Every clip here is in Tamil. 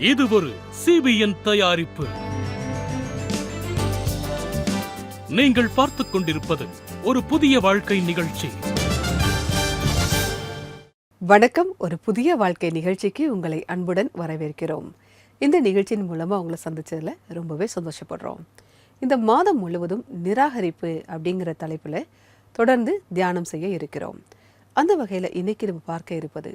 இது ஒரு CBN தயாரிப்பு. நீங்கள் பார்த்துக் கொண்டிருப்பது ஒரு புதிய வாழ்க்கை நிகழ்ச்சி. வணக்கம். ஒரு புதிய வாழ்க்கை நிகழ்ச்சிக்கு உங்களை அன்புடன் வரவேற்கிறோம். இந்த நிகழ்ச்சியின் மூலமாக உங்களை சந்திச்சதில் ரொம்பவே சந்தோஷப்படுறோம். இந்த மாதம் முழுவதும் நிராகரிப்பு அப்படிங்கிற தலைப்பில் தொடர்ந்து தியானம் செய்ய இருக்கிறோம். அந்த வகையில் இன்னைக்கு நம்ம பார்க்க இருப்பது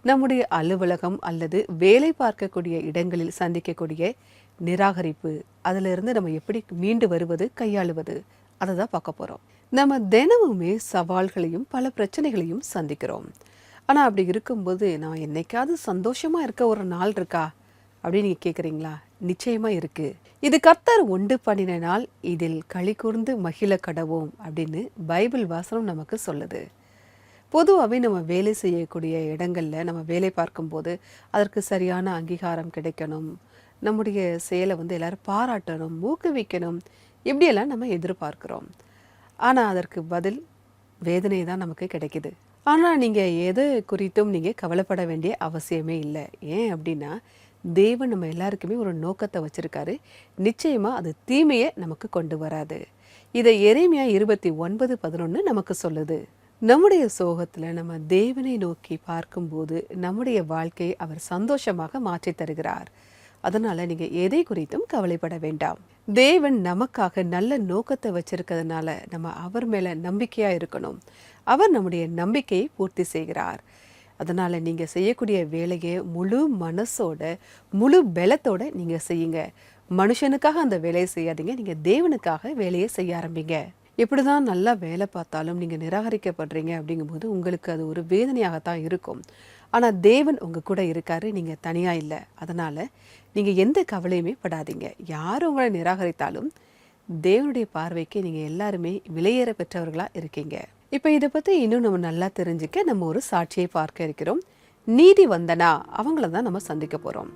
நம்முடைய அலுவலகம் அல்லது வேலை பார்க்கக்கூடிய இடங்களில் சந்திக்கக்கூடிய நிராகரிப்பு, அதிலிருந்து நம்ம எப்படி மீண்டு வருவது, கையாளுவது, அதை தான் பார்க்க போகிறோம். நம்ம தினமுமே சவால்களையும் பல பிரச்சனைகளையும் சந்திக்கிறோம். ஆனால் அப்படி இருக்கும்போது நான் என்னைக்காவது சந்தோஷமாக இருக்க ஒரு நாள் இருக்கா அப்படின்னு நீங்கள் கேட்குறீங்களா? நிச்சயமாக இருக்குது. இது கர்த்தர் உண்டு பண்ணின நாள், இதில் களி கூர்ந்து மகிழ கடவோம் அப்படின்னு பைபிள் வாசனம் நமக்கு சொல்லுது. பொதுவாகவே நம்ம வேலை செய்யக்கூடிய இடங்களில் நம்ம வேலை பார்க்கும்போது அதற்கு சரியான அங்கீகாரம் கிடைக்கணும், நம்முடைய செயலை எல்லாரும் பாராட்டணும், ஊக்குவிக்கணும், இப்படியெல்லாம் நம்ம எதிர்பார்க்குறோம். ஆனால் அதற்கு பதில் வேதனை தான் நமக்கு கிடைக்குது. ஆனால் நீங்கள் எது குறித்தும் நீங்கள் கவலைப்பட வேண்டிய அவசியமே இல்லை. ஏன் அப்படின்னா தேவன் நம்ம எல்லாருக்குமே ஒரு நோக்கத்தை வச்சுருக்காரு. நிச்சயமாக அது தீமையை நமக்கு கொண்டு வராது. இதை எரேமியா 29:11 நமக்கு சொல்லுது. நம்முடைய சோகத்தில் நம்ம தேவனை நோக்கி பார்க்கும்போது நம்முடைய வாழ்க்கையை அவர் சந்தோஷமாக மாற்றி தருகிறார். அதனால் நீங்கள் எதை குறித்தும் கவலைப்பட வேண்டாம். தேவன் நமக்காக நல்ல நோக்கத்தை வச்சிருக்கிறதுனால நம்ம அவர் மேலே நம்பிக்கையாக இருக்கணும். அவர் நம்முடைய நம்பிக்கையை பூர்த்தி செய்கிறார். அதனால் நீங்கள் செய்யக்கூடிய வேலையை முழு மனசோட முழு பலத்தோட நீங்கள் செய்யுங்க. மனுஷனுக்காக அந்த வேலையை செய்யாதீங்க, நீங்கள் தேவனுக்காக வேலையை செய்ய ஆரம்பிங்க. எப்படி தான் நல்லா வேலை பார்த்தாலும் நீங்கள் நிராகரிக்கப்படுறீங்க அப்படிங்கும்போது உங்களுக்கு அது ஒரு வேதனையாகத்தான் இருக்கும். ஆனால் தேவன் உங்கள் கூட இருக்காரு, நீங்கள் தனியாக இல்லை. அதனால் நீங்கள் எந்த கவலையுமே படாதீங்க. யார் உங்களை நிராகரித்தாலும் தேவனுடைய பார்வைக்கு நீங்கள் எல்லாருமே விலையேற பெற்றவர்களாக இருக்கீங்க. இப்போ இதை பற்றி இன்னும் நம்ம நல்லா தெரிஞ்சுக்க நம்ம ஒரு சாட்சியை பார்க்க இருக்கிறோம். நீதி வந்தனா அவங்கள தான் நம்ம சந்திக்க போகிறோம்.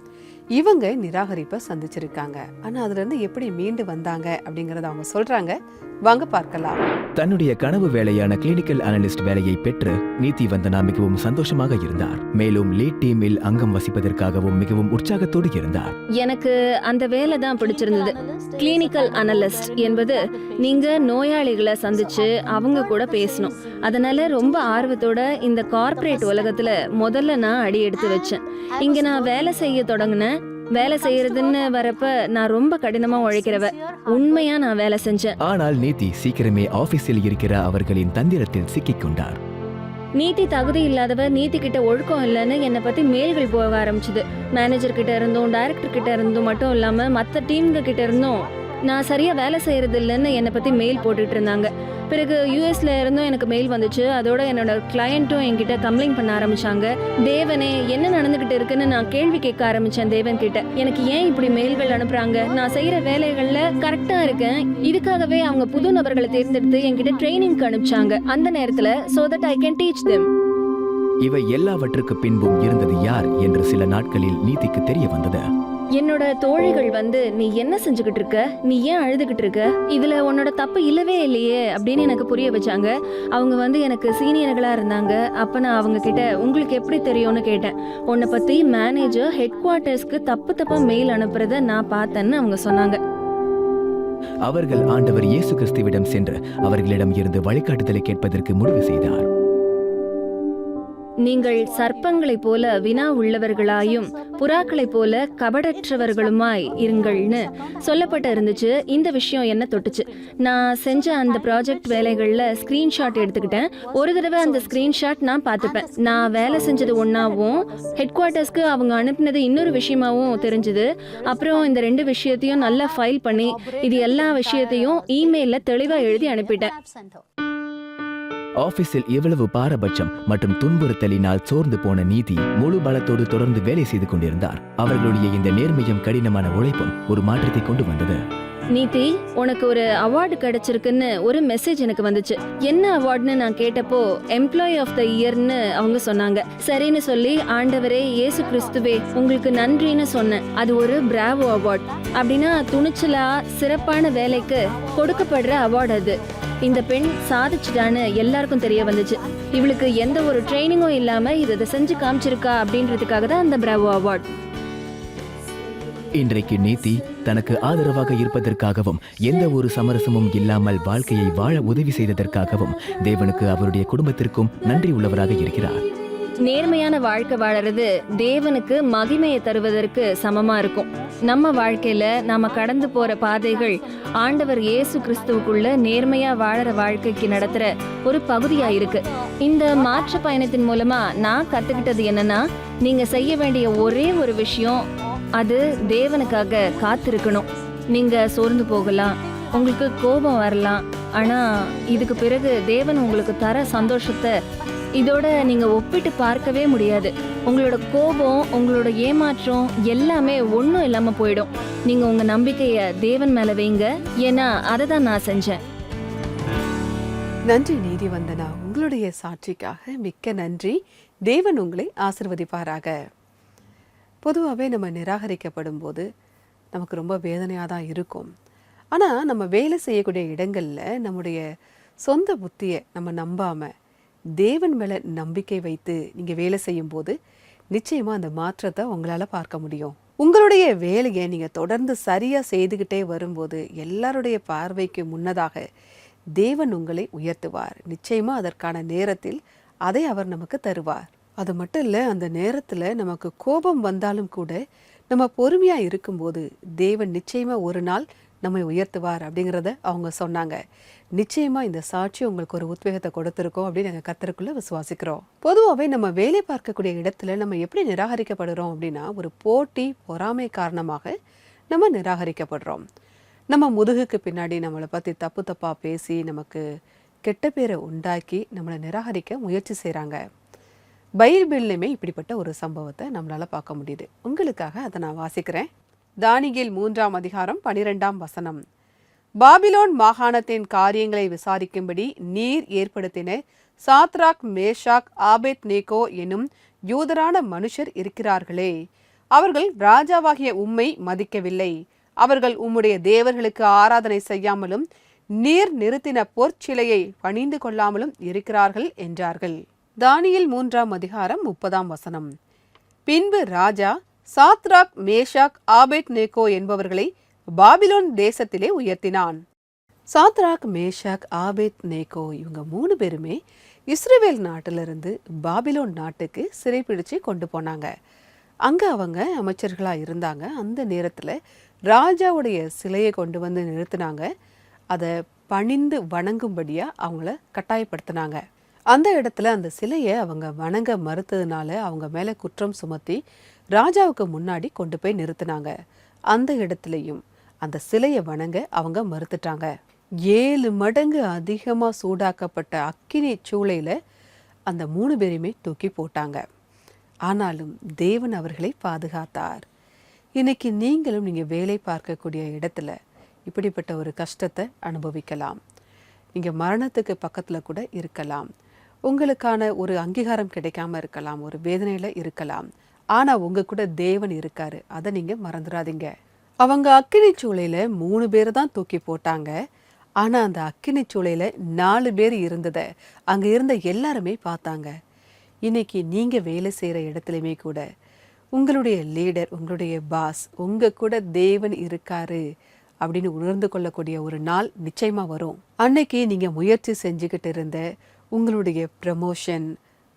இவங்க நிராகரிப்பை சந்திச்சிருக்காங்க. ஆனால் அதுலேருந்து எப்படி மீண்டு வந்தாங்க அப்படிங்கிறத அவங்க சொல்கிறாங்க. வாங்க பார்க்கலாம். தன்னுடைய கனவு வேலையான கிளினிக்கல் அனலிஸ்ட் வேலையை பெற்று நீதி வந்தனா மிகவும் சந்தோஷமாக இருந்தார். மேலும் லீட் டீமில் அங்கம் வசிப்பதற்காகவும் மிகவும் உற்சாகத்தோடு இருந்தார். எனக்கு அந்த வேலை தான் பிடிச்சிருந்தது. கிளினிக்கல் அனலிஸ்ட் என்பது நீங்க நோயாளிகளை சந்திச்சு அவங்க கூட பேசணும். அதனால ரொம்ப ஆர்வத்தோட இந்த கார்ப்பரேட் உலகத்துல முதல்ல நான் அடி எடுத்து வச்சேன். இங்க நான் வேலை செய்ய தொடங்கினேன். வேலை செய்யறதுன்னு வரப்ப நான் ரொம்ப கடினமா உழைக்கிறவ. உண்மையா நான் வேலை செஞ்சேன். ஆனால் நீதி சீக்கிரமே ஆபீஸில் இருக்கிற அவர்களின் தந்திரத்தில் சிக்கிக் கொண்டார். நீதி தகுதி இல்லாதவ, நீதி கிட்ட ஒழுக்கம் இல்லைன்னு என்னை பத்தி மேல்கள் போக ஆரம்பிச்சுது. மேனேஜர் கிட்ட இருந்தும் டைரக்டர் கிட்ட இருந்தும் மட்டும் இல்லாம மற்ற டீம்க கிட்ட இருந்தும் நான் சரியா வேலை செய்யறது இல்லைன்னு என்னை பத்தி மெயில் போட்டுட்டு இருந்தாங்க. பிறகு யூஎஸ்ல இருந்தும் எனக்கு மெயில் வந்துச்சு. அதோட என்னோட கிளையண்ட்டும் என்கிட்ட கம்ப்ளைண்ட் பண்ண ஆரம்பிச்சாங்க. தேவனே என்ன நடந்துகிட்டு இருக்குன்னு நான் கேள்வி கேட்க ஆரம்பிச்சேன் தேவன் கிட்ட. எனக்கு ஏன் இப்படி மெயில்கள் அனுப்புறாங்க? நான் செய்யற வேலைகள்ல கரெக்டா இருக்கேன். இதுக்காகவே அவங்க புது நபர்களை தேர்ந்தெடுத்து என்கிட்ட ட்ரைனிங்க்கு அனுப்பிச்சாங்க. அந்த நேரத்துல so that I can teach them. இவை எல்லாவற்றுக்கு பின்பும் இருந்தது யார் என்று சில நாட்களில் நீதிக்கு தெரிய வந்தது. என்னோட தோழிகள் நீ என்ன செஞ்சுக்கிட்டு இருக்க, நீ ஏன் அழுதுகிட்டு இருக்க, இதுல உன்னோட தப்பு இல்லவே இல்லையே அப்படின்னு எனக்கு புரிய வச்சாங்க. அவங்க எனக்கு சீனியர்களா இருந்தாங்க. அப்ப நான் அவங்க கிட்ட உங்களுக்கு எப்படி தெரியும்னு கேட்டேன். உன்னை பத்தி மேனேஜர் ஹெட் குவார்ட்டர்ஸ்க்கு தப்பா மெயில் அனுப்புறத நான் பார்த்தேன்னு அவங்க சொன்னாங்க. அவர்கள் ஆண்டவர் இயேசு கிறிஸ்துவிடம் சென்று அவர்களிடம் இருந்து வழிகாட்டுதலை கேட்பதற்கு முடிவு செய்தார். நீங்கள் சர்ப்பங்களைப் போல வினா உள்ளவர்களாயும் புறாக்களைப் போல கபடற்றவர்களுமாய் இருங்கள்னு சொல்லப்பட்டு இருந்துச்சு. இந்த விஷயம் என்ன தொட்டுச்சு. நான் செஞ்ச அந்த ப்ராஜெக்ட் வேலைகளில் ஸ்க்ரீன்ஷாட் எடுத்துக்கிட்டேன். ஒரு தடவை அந்த ஸ்க்ரீன்ஷாட் நான் பார்த்துப்பேன். நான் வேலை செஞ்சது ஒன்றாவும் ஹெட் குவார்ட்டர்ஸ்க்கு அவங்க அனுப்பினது இன்னொரு விஷயமாவும் தெரிஞ்சுது. அப்புறம் இந்த 2 விஷயத்தையும் நல்லா ஃபைல் பண்ணி இது எல்லா விஷயத்தையும் இமெயிலில் தெளிவாக எழுதி அனுப்பிட்டேன். ஆபீஸில் இவ்வளவு பாரபட்சம் மற்றும் துன்புறுத்தலினால் சோர்ந்து போன நீதி முழு பலத்தோடு தொடர்ந்து வேலை செய்து கொண்டிருந்தார். அவர்களுடைய இந்த நேர்மையும் கடினமான உழைப்பும் ஒரு மாற்றத்தை கொண்டு வந்தது. நீதி, உனக்கு ஒரு அவார்டு கிடைச்சிருக்குன்னு ஒரு மெசேஜ் எனக்கு வந்துச்சு. என்ன அவார்டுன்னு நான் கேட்டப்போ எம்ப்ளாயி ஆஃப் த இயர்னு அவங்க சொன்னாங்க. சரின்னு சொல்லி ஆண்டவரே இயேசு கிறிஸ்துவே உங்களுக்கு நன்றின்னு சொன்னேன். அது ஒரு பிராவோ அவார்ட். அப்படின்னா துணிச்சலா சிறப்பான வேலைக்கு கொடுக்கப்படுற அவார்டு அது. இந்த பெண் சாதிச்சுட்டான்னு எல்லாருக்கும் தெரிய வந்துச்சு. இவளுக்கு எந்த ஒரு ட்ரைனிங்கும் இல்லாம இதை செஞ்சு காமிச்சிருக்கா அப்படின்றதுக்காக தான் அந்த பிராவோ அவார்ட். இன்றைக்கு நீதி தனக்கு ஆதரவாக இருப்பதற்காகவும் எந்த ஒரு சமரசமும் இல்லாமல் வாழ்க்கையை வாழ உதவி செய்ததற்காகவும் தேவனுக்கு அவருடைய குடும்பத்திற்கும் நன்றி உள்ளவராக இருக்கிறார். நேர்மையான வாழ்க்கை வாழறது தேவனுக்கு மகிமையை தருவதற்கு சமமா இருக்கும். நம்ம வாழ்க்கையில நாம கடந்து போற பாதைகள் ஆண்டவர் இயேசு கிறிஸ்துவுக்குள்ள நேர்மையா வாழற வாழ்க்கைக்கு நடத்துற ஒரு பகுதியா இருக்கு. இந்த மாற்று பயணத்தின் மூலமா நான் கத்துக்கிட்டது என்னன்னா, நீங்க செய்ய வேண்டிய ஒரே ஒரு விஷயம், அது தேவனுக்காக காத்திருக்கணும். நீங்க சோர்ந்து போகலாம், உங்களுக்கு கோபம் வரலாம், ஆனா இதுக்கு பிறகு தேவன் உங்களுக்கு தர சந்தோஷத்தை இதோட நீங்க ஒப்பிட்டு பார்க்கவே முடியாது. உங்களோட கோபம், உங்களோட ஏமாற்றம் எல்லாமே ஒன்றும் இல்லாம போயிடும். நீங்க உங்க நம்பிக்கைய தேவன் மேல வைங்க, ஏன்னா அதை தான் நான் செஞ்சேன். நன்றி நீதிவந்தனா, உங்களுடைய சாட்சிக்காக மிக்க நன்றி. தேவன் உங்களை ஆசிர்வதிப்பாராக. பொதுவாகவே நம்ம நிராகரிக்கப்படும் போது நமக்கு ரொம்ப வேதனையாக தான் இருக்கும். ஆனால் நம்ம வேலை செய்யக்கூடிய இடங்களில் நம்முடைய சொந்த புத்தியை நம்ம நம்பாமல் தேவன் மேலே நம்பிக்கை வைத்து நீங்கள் வேலை செய்யும்போது நிச்சயமாக அந்த மாற்றத்தை உங்களால் பார்க்க முடியும். உங்களுடைய வேலையை நீங்கள் தொடர்ந்து சரியாக செய்துக்கிட்டே வரும்போது எல்லாருடைய பார்வைக்கு முன்னதாக தேவன் உங்களை உயர்த்துவார். நிச்சயமாக அதற்கான நேரத்தில் அதை அவர் நமக்கு தருவார். அது மட்டும் இல்லை, அந்த நேரத்தில் நமக்கு கோபம் வந்தாலும் கூட நம்ம பொறுமையாக இருக்கும்போது தேவன் நிச்சயமாக ஒரு நாள் நம்மை உயர்த்துவார் அப்படிங்கிறத அவங்க சொன்னாங்க. நிச்சயமாக இந்த சாட்சி உங்களுக்கு ஒரு உத்வேகத்தை கொடுத்துருக்கோம் அப்படின்னு நாங்கள் கர்த்தருக்குள்ள விசுவாசிக்கிறோம். பொதுவாகவே நம்ம வேலை பார்க்கக்கூடிய இடத்துல நம்ம எப்படி நிராகரிக்கப்படுறோம் அப்படின்னா, ஒரு போட்டி பொறாமை காரணமாக நம்ம நிராகரிக்கப்படுறோம். நம்ம முதுகுக்கு பின்னாடி நம்மளை பற்றி தப்பு தப்பாக பேசி நமக்கு கெட்ட பேரை உண்டாக்கி நம்மளை நிராகரிக்க முயற்சி செய்கிறாங்க. பைபிள்லையுமே இப்படிப்பட்ட ஒரு சம்பவத்தை நம்மளால் பார்க்க முடியுது. உங்களுக்காக அதை நான் வாசிக்கிறேன். தானியேல் 3ஆம் அதிகாரம் 12ஆம் வசனம். பாபிலோன் மாகாணத்தின் காரியங்களை விசாரிக்கும்படி நீர் ஏற்படுத்தின சாத்ராக், மேஷாக், ஆபேத் நேகோ என்னும் யூதரான மனுஷர் இருக்கிறார்களே, அவர்கள் ராஜாவாகிய உம்மை மதிக்கவில்லை. அவர்கள் உம்முடைய தேவர்களுக்கு ஆராதனை செய்யாமலும் நீர் நிறுத்தின பொற்சிலையை பணிந்து கொள்ளாமலும் இருக்கிறார்கள் என்றார்கள். தானியேல் 3ஆம் அதிகாரம் 30ஆம் வசனம். பின்பு ராஜா சாத்ராக், மேஷாக், ஆபேத் நேகோ என்பவர்களை பாபிலோன் தேசத்திலே உயர்த்தினான். சாத்ராக், மேஷாக், ஆபேத் நேகோ இவங்க 3 பேருமே இஸ்ரவேல் நாட்டிலிருந்து பாபிலோன் நாட்டுக்கு சிறைப்பிடிச்சு கொண்டு போனாங்க. அங்கே அவங்க அமைச்சர்களாக இருந்தாங்க. அந்த நேரத்தில் ராஜாவுடைய சிலையை கொண்டு வந்து நிறுத்தினாங்க. அதை பணிந்து வணங்கும்படியாக அவங்கள கட்டாயப்படுத்தினாங்க. அந்த இடத்துல அந்த சிலையை அவங்க வணங்க மறுத்ததுனால அவங்க மேலே குற்றம் சுமத்தி ராஜாவுக்கு முன்னாடி கொண்டு போய் நிறுத்தினாங்க. அந்த இடத்துலையும் அந்த சிலையை வணங்க அவங்க மறுத்துட்டாங்க. 7 மடங்கு அதிகமாக சூடாக்கப்பட்ட அக்கினி சூளையில் அந்த 3 பேரையுமே தூக்கி போட்டாங்க. ஆனாலும் தேவன் அவர்களை பாதுகாத்தார். இன்னைக்கு நீங்கள் வேலை பார்க்கக்கூடிய இடத்துல இப்படிப்பட்ட ஒரு கஷ்டத்தை அனுபவிக்கலாம். நீங்கள் மரணத்துக்கு பக்கத்தில் கூட இருக்கலாம். உங்களுக்கான ஒரு அங்கீகாரம் கிடைக்காம இருக்கலாம், ஒரு வேதனையில் இருக்கலாம். ஆனால் உங்கள் கூட தேவன் இருக்காரு, அதை நீங்கள் மறந்துடாதீங்க. அவங்க அக்கினி சூளையில் 3 பேர் தான் தூக்கி போட்டாங்க. ஆனால் அந்த அக்கினி சூளையில் 4 பேர் இருந்ததை அங்கே இருந்த எல்லாருமே பார்த்தாங்க. இன்னைக்கு நீங்கள் வேலை செய்கிற இடத்துலையுமே கூட உங்களுடைய லீடர், உங்களுடைய பாஸ், உங்கள் கூட தேவன் இருக்காரு அப்படின்னு உணர்ந்து கொள்ளக்கூடிய ஒரு நாள் நிச்சயமாக வரும். அன்னைக்கு நீங்கள் முயற்சி செஞ்சுக்கிட்டு இருந்த உங்களுடைய ப்ரமோஷன்,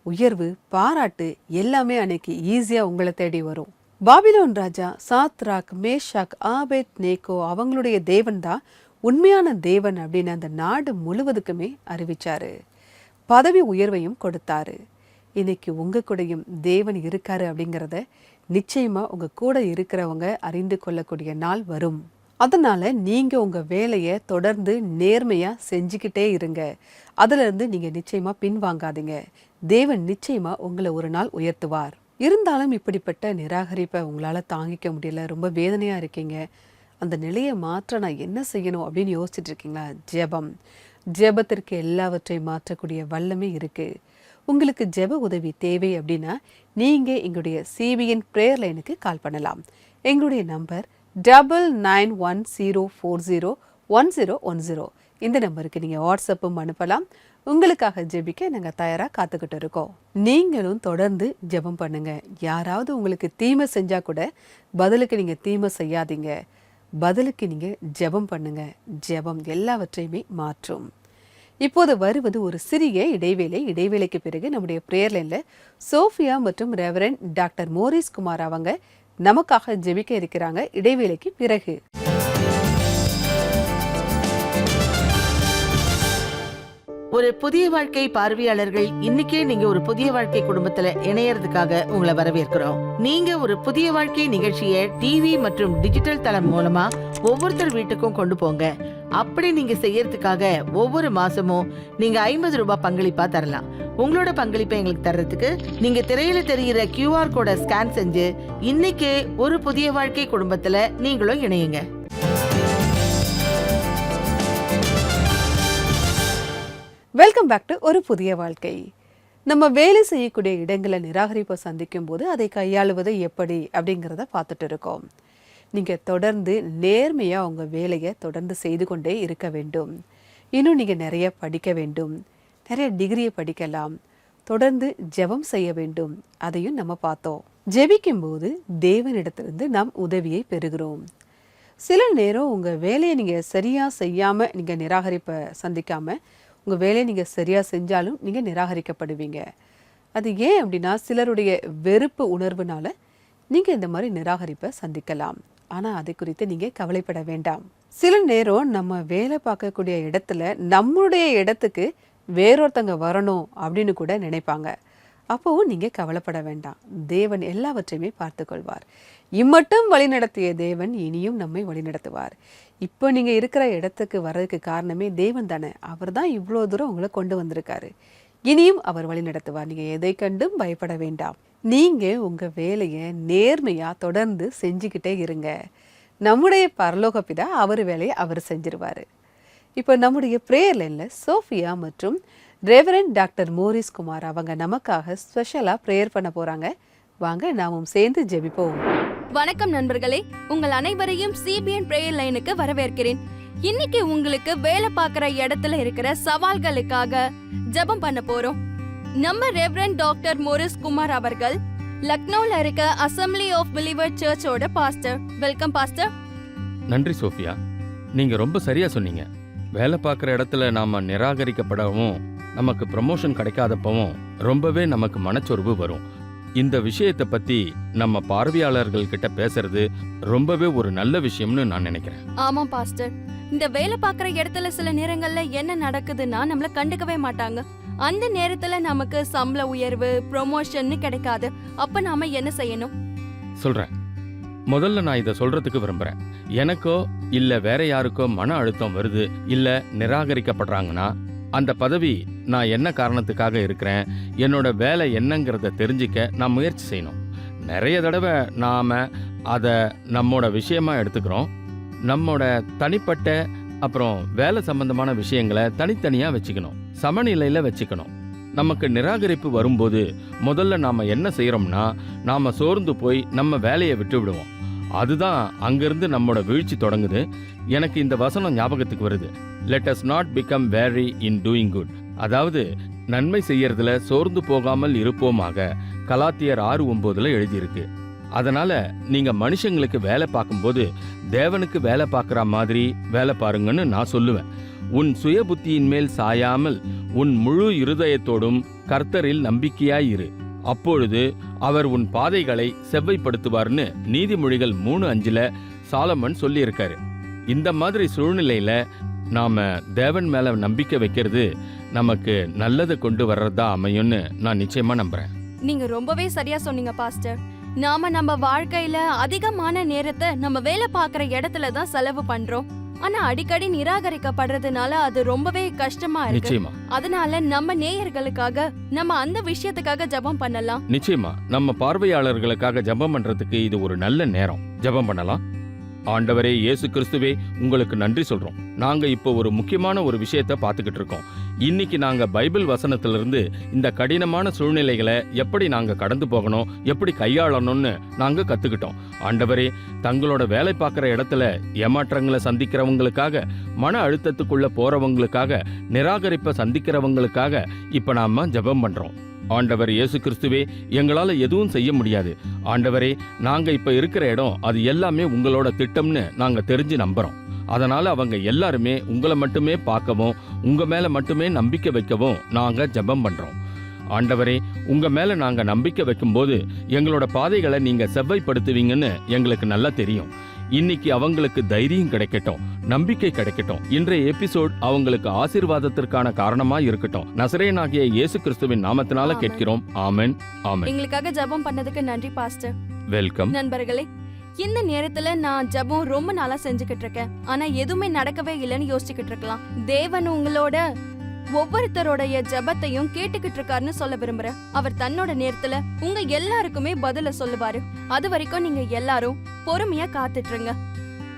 உயர்வு, பாராட்டு எல்லாமே அன்னைக்கு ஈஸியாக உங்களை தேடி வரும். பாபிலோன் ராஜா சாத்ராக், மேஷாக், ஆபேத் நேகோ அவங்களுடைய தேவன் தான் உண்மையான தேவன் அப்படின்னு அந்த நாடு முழுவதுக்குமே அறிவிச்சாரு. பதவி உயர்வையும் கொடுத்தாரு. இன்னைக்கு உங்க கூடயும் தேவன் இருக்காரு அப்படிங்கிறத நிச்சயமா உங்க கூட இருக்கிறவங்க அறிந்து கொள்ளக்கூடிய நாள் வரும். அதனால நீங்க உங்க வேலையை தொடர்ந்து நேர்மையா செஞ்சுக்கிட்டே இருங்க. அதுல இருந்து நீங்க நிச்சயமா பின்வாங்காதீங்க. தேவன் நிச்சயமா உங்களை ஒரு நாள் உயர்த்துவார். இருந்தாலும் இப்படிப்பட்ட நிராகரிப்பை உங்களால தாங்கிக்க முடியல, ரொம்ப வேதனையா இருக்கீங்க. அந்த நிலையை மாற்ற நான் என்ன செய்யணும் அப்படின்னு யோசிச்சுட்டு இருக்கீங்களா? ஜெபத்திற்கு எல்லாவற்றையும் மாற்றக்கூடிய வல்லமே இருக்கு. உங்களுக்கு ஜெப உதவி தேவை அப்படின்னா நீங்க எங்களுடைய CBN பிரேயர் லைனுக்கு கால் பண்ணலாம். எங்களுடைய நம்பர் 9910401010. இந்த நம்பருக்கு நீங்கள் வாட்ஸ்அப்பும் அனுப்பலாம். உங்களுக்காக ஜெபிக்க நாங்கள் தயாராக காத்துக்கிட்டு இருக்கோம். நீங்களும் தொடர்ந்து ஜெபம் பண்ணுங்க. யாராவது உங்களுக்கு தீமை செஞ்சா கூட பதிலுக்கு நீங்க தீமை செய்யாதீங்க. பதிலுக்கு நீங்க ஜெபம் பண்ணுங்க. ஜெபம் எல்லாவற்றையுமே மாற்றும். இப்போது வருவது ஒரு சிறிய இடைவேளைக்கு பிறகு நம்முடைய பிரேயர் லைன்ல சோஃபியா மற்றும் ரெவரண்ட் டாக்டர் மோரிஸ் குமார் அவங்க நமக்காக ஜெபிக்க இருக்கிறாங்க. இடைவேளைக்கு பிறகு ஒரு புதிய வாழ்க்கை பார்வையாளர்கள், இன்னைக்கே நீங்க ஒரு புதிய வாழ்க்கை குடும்பத்துல இணையறதுக்காக உங்களை வரவேற்கிறோம். நீங்க ஒரு புதிய வாழ்க்கை நிகழ்ச்சியை டிவி மற்றும் டிஜிட்டல் தளம் மூலமா ஒவ்வொருத்தர் வீட்டுக்கும் கொண்டு போங்க. அப்படி நீங்க செய்யறதுக்காக ஒவ்வொரு மாசமும் நீங்க 50 ரூபாய் பங்களிப்பா தரலாம். உங்களோட பங்களிப்பை எங்களுக்கு தர்றதுக்கு நீங்க திரையில தெரிகிற QR கோடை ஸ்கேன் செஞ்சு இன்னைக்கே ஒரு புதிய வாழ்க்கை குடும்பத்துல நீங்களும் இணையுங்க. வெல்கம் பேக் டு ஒரு புதிய வாழ்க்கை. நம்ம வேலை செய்யக்கூடிய இடங்களை நிராகரிப்பை சந்திக்கும் போது அதை கையாளுவது எப்படி அப்படிங்கிறத பார்த்துட்டு இருக்கோம். நீங்கள் தொடர்ந்து நேர்மையாக உங்கள் வேலையை தொடர்ந்து செய்து கொண்டே இருக்க வேண்டும். இன்னும் நீங்கள் நிறைய படிக்க வேண்டும், நிறைய டிகிரியை படிக்கலாம், தொடர்ந்து ஜெபம் செய்ய வேண்டும். அதையும் நம்ம பார்த்தோம். ஜெபிக்கும் போது தேவனிடத்திலிருந்து நாம் உதவியை பெறுகிறோம். சில நேரம் உங்கள் வேலையை நீங்கள் சரியாக செய்யாமல் நீங்கள் நிராகரிப்பை சந்திக்காமல் உங்கள் வேலையை நீங்கள் சரியாக செஞ்சாலும் நீங்கள் நிராகரிக்கப்படுவீங்க. அது ஏன் அப்படின்னா சிலருடைய வெறுப்பு உணர்வுனால நீங்கள் இந்த மாதிரி நிராகரிப்பை சந்திக்கலாம். ஆனால் அதை குறித்து நீங்கள் கவலைப்பட வேண்டாம். சில நேரம் நம்ம வேலை பார்க்கக்கூடிய இடத்துல நம்மளுடைய இடத்துக்கு வேறொருத்தங்க வரணும் அப்படின்னு கூட நினைப்பாங்க. அப்போவும் நீங்கள் கவலைப்பட வேண்டாம். தேவன் எல்லாவற்றையுமே பார்த்து கொள்வார். இம்மட்டும் வழிநடத்திய தேவன் இனியும் நம்மை வழிநடத்துவார். இப்போ நீங்கள் இருக்கிற இடத்துக்கு வர்றதுக்கு காரணமே தேவன் தானே. அவர் தான் இவ்வளோ தூரம் உங்களை கொண்டு வந்திருக்காரு. இனியும் அவர் வழிநடத்துவார். நீங்கள் எதை கண்டும் பயப்பட வேண்டாம். நீங்கள் உங்கள் வேலையை நேர்மையாக தொடர்ந்து செஞ்சுக்கிட்டே இருங்க. நம்முடைய பரலோக பிதா அவர் வேலையை அவர் செஞ்சிருவார். இப்போ நம்முடைய பிரேயர் லைனில் சோஃபியா மற்றும் ரெவரண்ட் டாக்டர் மோரிஸ் குமார் அவங்க நமக்காக ஸ்பெஷலாக ப்ரேயர் பண்ண போகிறாங்க. வாங்க நாமும் சேர்ந்து ஜெபிப்போம். வணக்கம் நண்பர்களே, உங்கள் அனைவரையும் CBN பிரேயர் லைனுக்கு வரவேற்கிறேன். இன்னைக்கு உங்களுக்கு வேலை பார்க்குற இடத்துல இருக்கிற சவால்களுக்காக ஜெபம் பண்ண போறோம். நம்ம ரெவரண்ட் டாக்டர் மோரிஸ் குமார் அவர்கள் லக்னோல இருக்க அசம்பிளி ஆஃப் பிலீவர் சர்ச்சோட பாஸ்டர். Welcome pastor. நன்றி சோஃபியா, நீங்க ரொம்ப சரியா சொன்னீங்க. வேலை பார்க்குற இடத்துல நாம நிராகரிக்கப்படவும் நமக்கு ப்ரமோஷன் கிடைக்காதப்பவும் ரொம்பவே நமக்கு மனச்சோர்வு வரும். இந்த விஷயத்தை பத்தி நம்ம பார்வையாளர்கள் கிட்ட பேசுறது ரொம்பவே ஒரு நல்ல விஷயம்னு நான் நினைக்கிறேன். ஆமா பாஸ்டர், இந்த வேலை பார்க்குற இடத்துல சில நேரங்கள்ல என்ன நடக்குதுன்னா நம்மள கண்டுக்கவே மாட்டாங்க. அந்த நேரத்துல நமக்கு சம்பள உயர்வு, ப்ரொமோஷன் கிடைக்காது. அப்ப நாம என்ன செய்யணும்? சொல்றேன். முதல்ல நான் இதை சொல்றதுக்கு விரும்புறேன். எனக்கோ இல்ல வேற யாருக்கோ மன அழுத்தம் வருது, இல்ல நிராகரிக்கப்படுறாங்கன்னா அந்த பதவி நான் என்ன காரணத்துக்காக இருக்கிறேன், என்னோட வேலை என்னங்கிறத தெரிஞ்சிக்க நான் முயற்சி செய்யணும். நிறைய தடவை நாம அதை நம்மோட விஷயமா எடுத்துக்கிறோம். நம்மோட தனிப்பட்ட அப்புறம் வேலை சம்பந்தமான விஷயங்களை தனித்தனியா வச்சுக்கணும், சமநிலையில வச்சுக்கணும். நமக்கு நிராகரிப்பு வரும்போது முதல்ல நாம என்ன செய்யறோம்னா நாம சோர்ந்து போய் நம்ம வேலையை விட்டு விடுவோம். அதுதான் அங்கிருந்து நம்மோட வீழ்ச்சி தொடங்குது. எனக்கு இந்த வசனம் ஞாபகத்துக்கு வருது. Let us not become weary in doing good. அதாவது நன்மை செய்யறதுல சோர்ந்து போகாமல் இருப்போமாக. கலாத்தியர் 6:9 எழுதியிருக்கு. அதனால நீங்க மனுஷங்களுக்கு வேலை பார்க்கும்போது தேவனுக்கு வேலை பார்க்குற மாதிரி வேலை பாருங்கன்னு நான் சொல்லுவேன். உன் சுய புத்தியின் மேல் சாயாமல் உன் முழு இருதயத்தோடும் கர்த்தரில் நம்பிக்கையாயிரு. அப்பொழுது அவர் உன் பாதைகளை செவ்வைப்படுத்துவார்னு நீதிமொழிகள் 3:5 சாலமன் சொல்லியிருக்காரு. இந்த மாதிரி சூழ்நிலையில நாம தேவன் மேல நம்பிக்கை வைக்கிறது நமக்கு நல்லதை கொண்டு வர்றதா அமையும்னு நான் நிச்சயமா நம்புறேன். நீங்க ரொம்பவே சரியா சொன்னீங்க பாஸ்டர். நாம நம்ம வாழ்க்கையில அதிகமான நேரத்தை நம்ம வேலை பார்க்குற இடத்துல தான் செலவு பண்றோம். ஆனா அடிக்கடி நிராகரிக்கப்படுறதுனால அது ரொம்பவே கஷ்டமா இருக்கு. நிச்சயமா. அதனால நம்ம நேயர்களுக்காக நம்ம அந்த விஷயத்துக்காக ஜெபம் பண்ணலாம். நிச்சயமா நம்ம பார்வையாளர்களுக்காக ஜெபம் பண்றதுக்கு இது ஒரு நல்ல நேரம். ஜெபம் பண்ணலாம். ஆண்டவரே இயேசு கிறிஸ்துவே, உங்களுக்கு நன்றி சொல்றோம். நாங்க இப்போ ஒரு முக்கியமான ஒரு விஷயத்தை பார்த்துக்கிட்டு இருக்கோம். இன்னைக்கு நாங்க பைபிள் வசனத்திலிருந்து இந்த கடினமான சூழ்நிலைகளை எப்படி நாங்க கடந்து போகணும், எப்படி கையாளணும்னு நாங்க கத்துக்கிட்டோம். ஆண்டவரே, தங்களோட வேலை பார்க்குற இடத்துல ஏமாற்றங்களை சந்திக்கிறவங்களுக்காக, மன அழுத்தத்துக்குள்ள போறவங்களுக்காக, நிராகரிப்பை சந்திக்கிறவங்களுக்காக இப்ப நாம ஜெபம் பண்றோம். ஆண்டவர் இயேசு கிறிஸ்துவே, எங்களால எதுவும் செய்ய முடியாது. ஆண்டவரே, நாங்க இப்ப இருக்கிற இடம் அது எல்லாமே உங்களோட திட்டம்னு நாங்க தெரிஞ்சு நம்புறோம். அதனால அவங்க எல்லாருமே உங்களை மட்டுமே பார்க்கவும், உங்க மேல மட்டுமே நம்பிக்கை வைக்கவும் நாங்க ஜெபம் பண்றோம். ஆண்டவரே, உங்க மேல நாங்க நம்பிக்கை வைக்கும்போது எங்களோட பாதைகளை நீங்க செவ்வாய்ப்படுத்துவீங்கன்னு எங்களுக்கு நல்லா தெரியும். இன்னைக்கு அவங்களுக்கு தைரியம் கிடைக்கட்டும், நம்பிக்கை கிடைக்கட்டும். இன்றைய எபிசோட் அவங்களுக்கு ஆசீர்வாதத்திற்கான காரணமா இருக்கட்டும். நசரேயனாகிய இயேசு கிறிஸ்துவின் நாமத்தினால கேட்கிறோம். ஆமென், ஆமென். எங்களுக்காக ஜெபம் பண்ணதுக்கு நன்றி பாஸ்டர். வெல்கம். நண்பர்களே, இந்த நேரத்துல நான் ஜெபம் ரொம்ப நாளா செஞ்சுக்கிட்டு இருக்கேன். ஆனா எதுவுமே நடக்கவே இல்லைன்னு யோசிச்சுக்கிட்டு இருக்கலாம். தேவன் உங்களோட ஒவ்வொருத்தரோடைய ஜெபத்தையும் கேட்டுக்கிட்டு இருக்காருன்னு சொல்ல விரும்புறேன். அவர் தன்னோட நேரத்துல உங்க எல்லாருக்குமே பதில சொல்லுவாரு. அது வரைக்கும் நீங்க எல்லாரும் பொறுமையா காத்துட்டு இருங்க.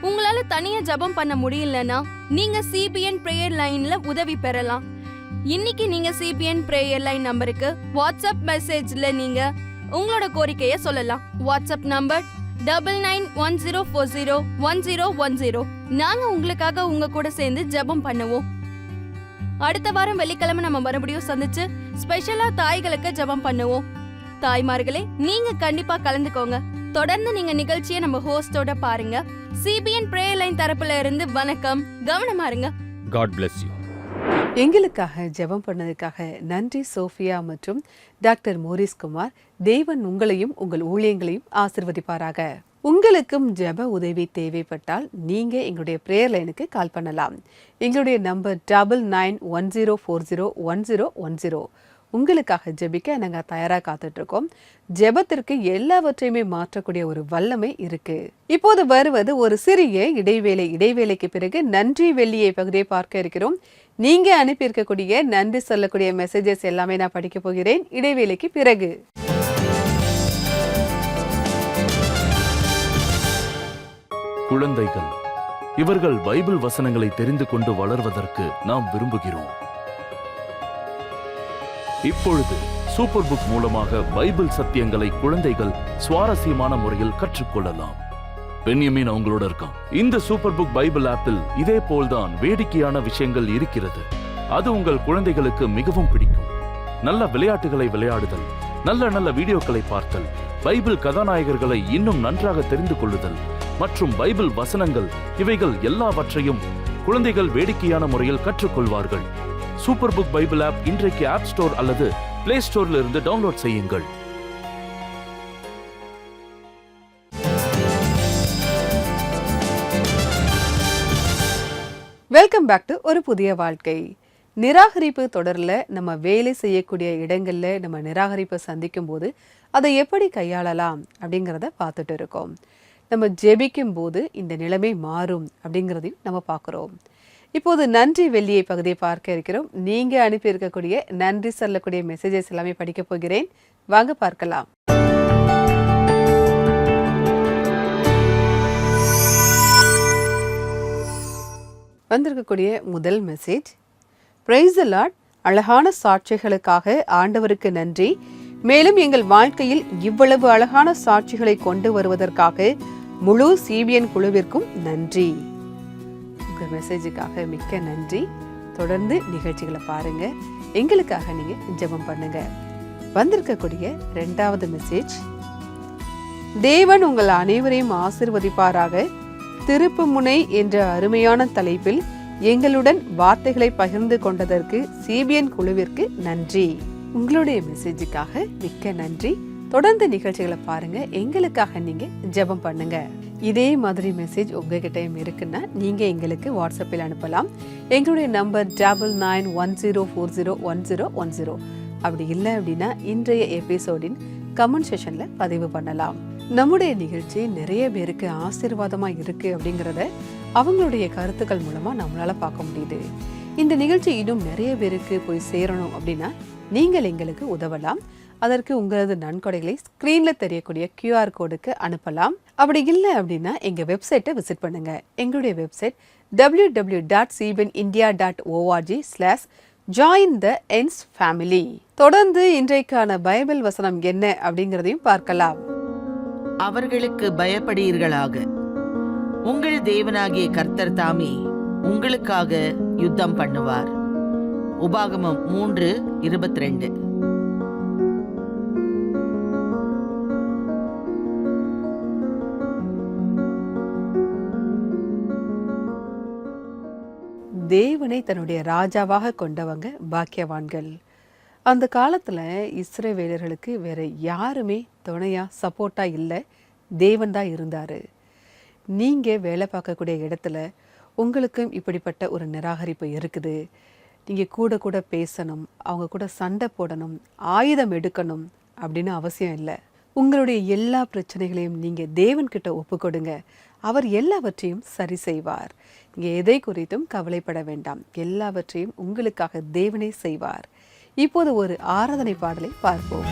உங்களால தனியா ஜெபம் பண்ண முடியலன்னா நீங்க CBN பிரேயர் லைன்ல உதவி பெறலாம். இன்னைக்கு நீங்க CBN பிரேயர் லைன் நம்பருக்கு வாட்ஸ்அப் மெசேஜ்ல நீங்க உங்களோட கோரிக்கைய சொல்லலாம். WhatsApp number 9910401010. நாங்க உங்களுக்காக உங்க கூட சேர்ந்து ஜெபம் பண்ணுவோம். அடுத்த வாரம் வெள்ளிக்கிழமை நம்ம மறுபடியும் சந்திச்சு ஸ்பெஷலா தாய்களுக்கு ஜெபம் பண்ணுவோம். தாய்மார்களே, நீங்க கண்டிப்பா கலந்துக்கோங்க. தொடர்ந்து நீங்க நிகழ்ச்சியை நம்ம ஹோஸ்டோட பாருங்க. CBN பிரேயர் லைன் தரப்புல இருந்து வணக்கம். கவனமா இருங்க. God bless you. எங்களுக்காக ஜெபம் பண்ணதுக்காக நன்றி சோஃபியா மற்றும் டாக்டர் மோரிஸ் குமார். தேவன் உங்களையும் உங்கள் ஊழியங்களையும் ஆசிர்வதிப்பாராக. உங்களுக்கும் ஜெப உதவி தேவைப்பட்டால் நீங்க எங்களுடைய பிரேயர் லைனுக்கு கால் பண்ணலாம். எங்களுடைய நம்பர் 9910401010. உங்களுக்காக ஜெபிக்க நாங்கள் தயாராக காத்துட்டு இருக்கோம். ஜெபத்திற்கு எல்லாவற்றையுமே மாற்றக்கூடிய ஒரு வல்லமை இருக்கு. இப்போது வருவது ஒரு சிறிய இடைவேளை. இடைவேளைக்கு பிறகு நன்றி வெள்ளியை பகுதியை பார்க்க இருக்கிறோம். நீங்க அனுப்பி இருக்கக்கூடிய நன்றி சொல்லக்கூடிய மெசேஜஸ் எல்லாமே நான் படிக்க போகிறேன் இடைவேளைக்கு பிறகு. குழந்தைகள், இவர்கள் பைபிள் வசனங்களை தெரிந்து கொண்டு வளர்வதற்கு நாம் விரும்புகிறோம். இப்பொழுது சூப்பர் புக் மூலமாக பைபிள் சத்தியங்களை குழந்தைகள் சுவாரஸ்யமான முறையில் கற்றுக்கொள்ளலாம். பென்யமீன் அவங்களோட இருக்கான். இந்த சூப்பர் புக் பைபிள் ஆப்பில் இதே போல்தான் வேடிக்கையான விஷயங்கள் இருக்கிறது. அது உங்கள் குழந்தைகளுக்கு மிகவும் பிடிக்கும். நல்ல விளையாட்டுகளை விளையாடுதல், நல்ல நல்ல வீடியோக்களை பார்த்தல், பைபிள் கதாநாயகர்களை இன்னும் நன்றாக தெரிந்து கொள்ளுதல் மற்றும் பைபிள் வசனங்கள், இவைகள் எல்லாவற்றையும் குழந்தைகள் வேடிக்கையான முறையில் கற்றுக்கொள்வார்கள். சூப்பர் புக் பைபிள் ஆப் இன்றைக்கு ஆப் ஸ்டோர் அல்லது பிளே ஸ்டோர்ல இருந்து டவுன்லோட் செய்யுங்கள். வெல்கம் பேக் டு ஒரு புதிய வாழ்க்கை. நிராகரிப்பு தொடரில் நம்ம வேலை செய்யக்கூடிய இடங்கள்ல நம்ம நிராகரிப்பை சந்திக்கும் போது அதை எப்படி கையாளலாம் அப்படிங்கிறத பார்த்துட்டு இருக்கோம். நம்ம ஜெபிக்கும் போது இந்த நிலைமை மாறும் அப்படிங்கிறதையும் நம்ம பார்க்குறோம். இப்போது நன்றி வெள்ளியை பகுதியை பார்க்க இருக்கிறோம். நீங்க அனுப்பி இருக்கக்கூடிய நன்றி சொல்லக்கூடிய மெசேஜஸ் எல்லாமே படிக்க போகிறேன். வாங்க பார்க்கலாம். வந்திருக்கக்கூடிய முதல் மெசேஜ், பிரைஸ் தி லார்ட். அழகான சாட்சிகளுக்காக ஆண்டவருக்கு நன்றி. மேலும் எங்கள் வாழ்க்கையில் இவ்வளவு அழகான சாட்சிகளை கொண்டு வருவதற்காக முழு CBN குழுவிற்கும் நன்றி. உங்கள் மெசேஜுக்காக மிக்க நன்றி. தொடர்ந்து நிகழ்ச்சிகளை பாருங்க, எங்களுக்காக நீங்க ஜெபம் பண்ணுங்க. வந்திருக்கக்கூடிய இரண்டாவது மெசேஜ், தேவன் உங்கள் அனைவரையும் ஆசீர்வதிப்பாராக. திருப்புமுனை என்ற அருமையான தலைப்பில் எங்களுடன் வார்த்தைகளை பகிர்ந்து கொண்டதற்கு CBN குழுவிற்கு நன்றி. உங்களுடைய மெசேஜுக்காக மிக்க நன்றி. தொடர்ந்து நிகழ்ச்சிகளை பாருங்க, எங்களுக்காக நீங்க ஜெபம் பண்ணுங்க. இதே மாதிரி மெசேஜ் உங்ககிட்டயும் இருக்குன்னா நீங்க எங்களுக்கு வாட்ஸ்அப்பில் அனுப்பலாம். எங்களுடைய நம்பர் 9910401010. அப்படி இல்லை அப்படின்னா இன்றைய எபிசோடின் கமெண்ட் செஷன்ல பதிவு பண்ணலாம். நம்முடைய நிகழ்ச்சி நிறைய பேருக்கு ஆசீர்வாதமா இருக்கு அப்படிங்கிறத அவங்களுடைய கருத்துக்கள் மூலமா நம்மளால பார்க்க முடியுது. இந்த நிகழ்ச்சி இன்னும் நிறைய பேருக்கு போய் சேரணும் அப்படின்னா நீங்கள் எங்களுக்கு உதவலாம். அதற்கு உங்களது நன்கொடைகளை ஸ்கிரீன்ல தெரியக்கூடிய QR கோடுக்கு அனுப்பலாம். அப்படி இல்லை அப்படின்னா எங்க வெப்சைட்டை விசிட் பண்ணுங்க. எங்களுடைய வெப்சைட் www.cbnindia.org/ ஜாயின் த என்ஸ் ஃபேமிலி. தொடர்ந்து இன்றைக்கான பைபிள் வசனம் என்ன அப்படிங்கிறதையும் பார்க்கலாம். அவர்களுக்கு பயப்படீர்களாக, உங்கள் தேவனாகிய கர்த்தர் தாமே உங்களுக்காக யுத்தம் பண்ணுவார். உபாகமம் 3:22. தேவனை தன்னுடைய ராஜாவாக கொண்டவங்க பாக்கியவான்கள். அந்த காலத்துல இஸ்ரவேலர்களுக்கு வேற யாருமே துணையா சப்போர்ட்டா இல்லை, தேவன் தான் இருந்தாரு. நீங்க வேலை பார்க்கக்கூடிய இடத்துல உங்களுக்கும் இப்படிப்பட்ட ஒரு நிராகரிப்பு இருக்குது. நீங்க கூட கூட பேசணும், அவங்க கூட சண்டை போடணும், ஆயுதம் எடுக்கணும் அப்படின்னு அவசியம் இல்லை. உங்களுடைய எல்லா பிரச்சனைகளையும் நீங்க தேவன்கிட்ட ஒப்புக்கொடுங்க, அவர் எல்லாவற்றையும் சரி செய்வார். நீங்க எதை குறித்தும் கவலைப்பட வேண்டாம், எல்லாவற்றையும் உங்களுக்காக தேவனே செய்வார். இப்போது ஒரு ஆராதனை பாடலை பார்ப்போம்.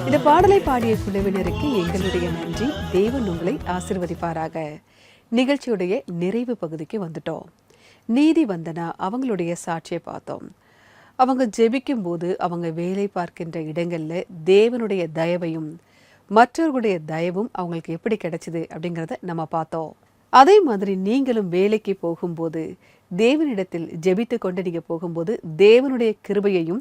இந்த பாடலை பாடிய குழுவினருக்கு எங்களுடைய நன்றி. தேவன் உங்களை ஆசிர்வதிப்பாராக. நிகழ்ச்சியுடைய நிறைவு பகுதிக்கு வந்துட்டோம். நீதிவந்தனா அவங்களுடைய சாட்சியை பார்த்தோம். அவங்க ஜெபிக்கும் போது அவங்க வேலை பார்க்கின்ற இடங்கள்ல தேவனுடைய தயவையும் மற்றவர்களுடைய தயவும் அவங்களுக்கு எப்படி கிடைச்சிது அப்படிங்கிறத நம்ம பார்த்தோம். அதே மாதிரி நீங்களும் வேலைக்கு போகும்போது தேவனிடத்தில் ஜெபித்து கொண்டு நீங்க போகும்போது தேவனுடைய கிருபையையும்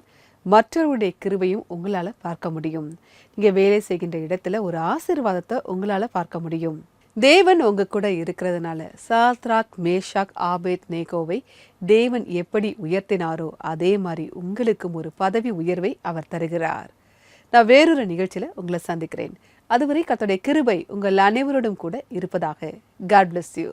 மற்றவருடைய கிருபையும் உங்களால பார்க்க முடியும். நீங்க வேலை செய்கின்ற இடத்துல ஒரு ஆசீர்வாதத்தை உங்களால பார்க்க முடியும். தேவன் உங்க கூட இருக்கிறதுனால சாத்ராக் மேஷாக் ஆபேத் நேகோவை தேவன் எப்படி உயர்த்தினாரோ அதே மாதிரி உங்களுக்கும் ஒரு பதவி உயர்வை அவர் தருகிறார். நான் வேறொரு நிகழ்ச்சியில உங்களை சந்திக்கிறேன். அதுவரை கர்த்தருடைய கிருபை உங்கள் அனைவரோடும் கூட இருப்பதாக. God bless you.